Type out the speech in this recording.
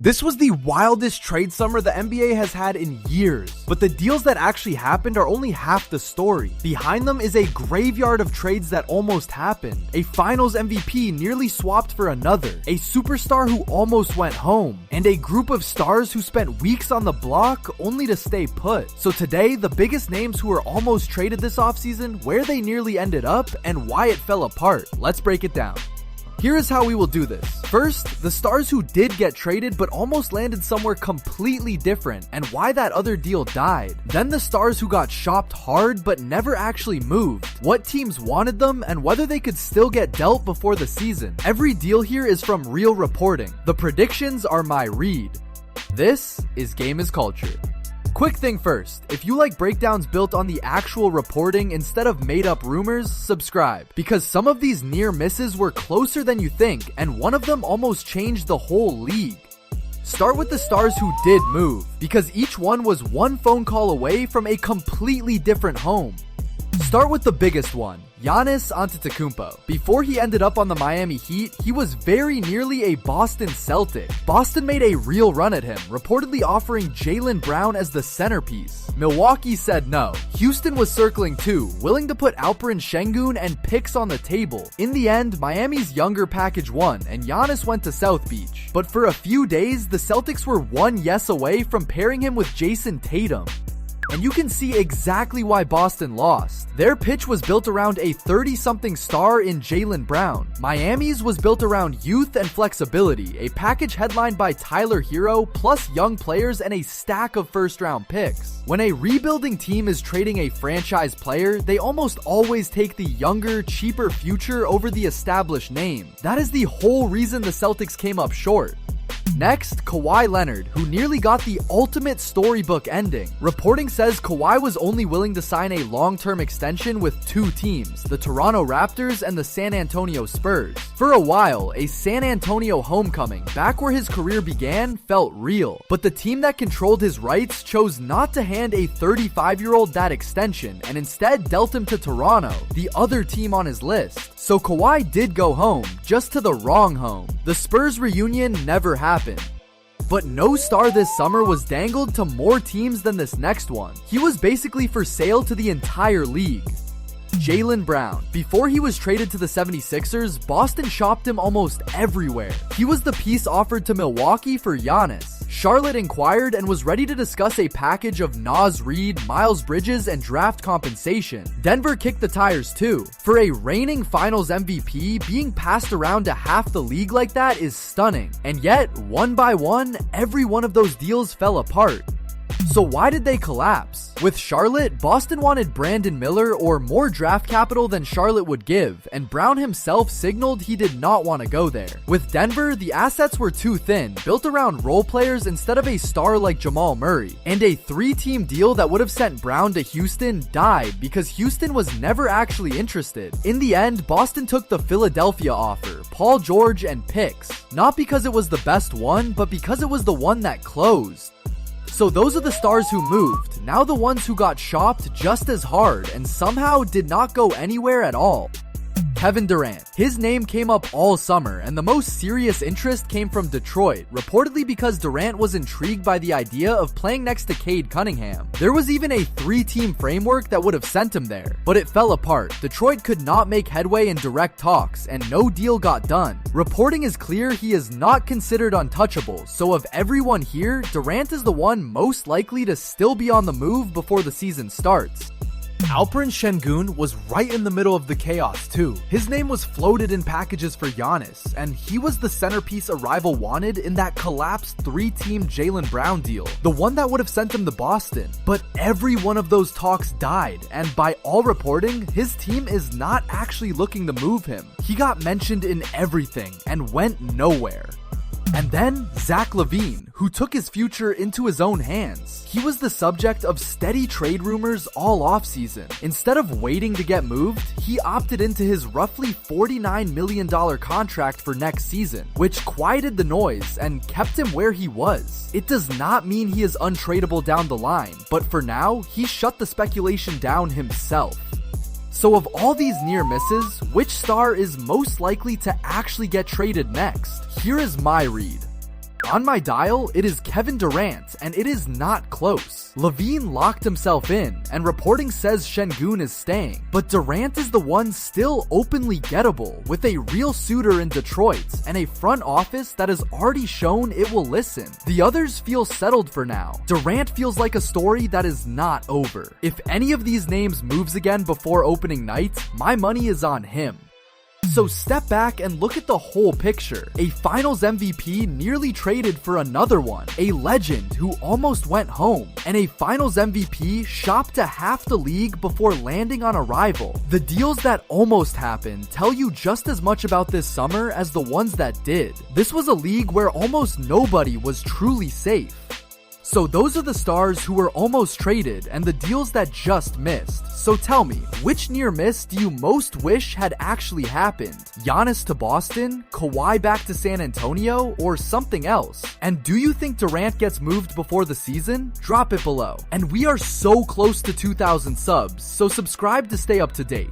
This was the wildest trade summer the NBA has had in years, but the deals that actually happened are only half the story. Behind them is a graveyard of trades that almost happened, a finals MVP nearly swapped for another, a superstar who almost went home, and a group of stars who spent weeks on the block only to stay put. So today, the biggest names who were almost traded this offseason, where they nearly ended up, and why it fell apart. Let's break it down. Here is how we will do this. First, the stars who did get traded but almost landed somewhere completely different and why that other deal died. Then the stars who got shopped hard but never actually moved, what teams wanted them, and whether they could still get dealt before the season. Every deal here is from real reporting. The predictions are my read. This is Game is Culture. Quick thing first, if you like breakdowns built on the actual reporting instead of made up rumors, subscribe, because some of these near misses were closer than you think, and one of them almost changed the whole league. Start with the stars who did move, because each one was one phone call away from a completely different home. Start with the biggest one, Giannis Antetokounmpo. Before he ended up on the Miami Heat, he was very nearly a Boston Celtic. Boston made a real run at him, reportedly offering Jaylen Brown as the centerpiece. Milwaukee said no. Houston was circling too, willing to put Alperen Şengün and picks on the table. In the end, Miami's younger package won, and Giannis went to South Beach. But for a few days, the Celtics were one yes away from pairing him with Jason Tatum. And you can see exactly why Boston lost. Their pitch was built around a 30-something star in Jaylen Brown. Miami's was built around youth and flexibility, a package headlined by Tyler Hero, plus young players and a stack of first-round picks. When a rebuilding team is trading a franchise player, they almost always take the younger, cheaper future over the established name. That is the whole reason the Celtics came up short. Next, Kawhi Leonard, who nearly got the ultimate storybook ending. Reporting says Kawhi was only willing to sign a long-term extension with two teams, the Toronto Raptors and the San Antonio Spurs. For a while, a San Antonio homecoming, back where his career began, felt real. But the team that controlled his rights chose not to hand a 35-year-old that extension and instead dealt him to Toronto, the other team on his list. So Kawhi did go home, just to the wrong home. The Spurs reunion never happened. But no star this summer was dangled to more teams than this next one. He was basically for sale to the entire league. Jaylen Brown. Before he was traded to the 76ers, Boston shopped him almost everywhere. He was the piece offered to Milwaukee for Giannis. Charlotte inquired and was ready to discuss a package of Naz Reid, Miles Bridges, and draft compensation. Denver kicked the tires too. For a reigning finals MVP, being passed around to half the league like that is stunning. And yet, one by one, every one of those deals fell apart. So why did they collapse? With Charlotte, Boston wanted Brandon Miller or more draft capital than Charlotte would give, and Brown himself signaled he did not want to go there. With Denver, the assets were too thin, built around role players instead of a star like Jamal Murray, and a three-team deal that would have sent Brown to Houston died because Houston was never actually interested. In the end, Boston took the Philadelphia offer, Paul George and picks, not because it was the best one, but because it was the one that closed. So those are the stars who moved, now the ones who got shopped just as hard and somehow did not go anywhere at all. Kevin Durant. His name came up all summer, and the most serious interest came from Detroit, reportedly because Durant was intrigued by the idea of playing next to Cade Cunningham. There was even a three-team framework that would have sent him there, but it fell apart. Detroit could not make headway in direct talks, and no deal got done. Reporting is clear he is not considered untouchable, so of everyone here, Durant is the one most likely to still be on the move before the season starts. Alperen Şengün was right in the middle of the chaos too. His name was floated in packages for Giannis, and he was the centerpiece a rival wanted in that collapsed three-team Jaylen Brown deal, the one that would have sent him to Boston. But every one of those talks died, and by all reporting, his team is not actually looking to move him. He got mentioned in everything and went nowhere. And then Zach LaVine, who took his future into his own hands. He was the subject of steady trade rumors all offseason. Instead of waiting to get moved, he opted into his roughly $49 million contract for next season, which quieted the noise and kept him where he was. It does not mean he is untradeable down the line, but for now, he shut the speculation down himself. So of all these near misses, which star is most likely to actually get traded next? Here is my read. On my dial, it is Kevin Durant, and it is not close. LaVine locked himself in, and reporting says Şengün is staying, but Durant is the one still openly gettable, with a real suitor in Detroit, and a front office that has already shown it will listen. The others feel settled for now. Durant feels like a story that is not over. If any of these names moves again before opening night, my money is on him. So step back and look at the whole picture. A finals MVP nearly traded for another one, a legend who almost went home, and a finals MVP shopped to half the league before landing on a rival. The deals that almost happened tell you just as much about this summer as the ones that did. This was a league where almost nobody was truly safe. So those are the stars who were almost traded and the deals that just missed. So tell me, which near miss do you most wish had actually happened? Giannis to Boston, Kawhi back to San Antonio, or something else? And do you think Durant gets moved before the season? Drop it below. And we are so close to 2,000 subs, so subscribe to stay up to date.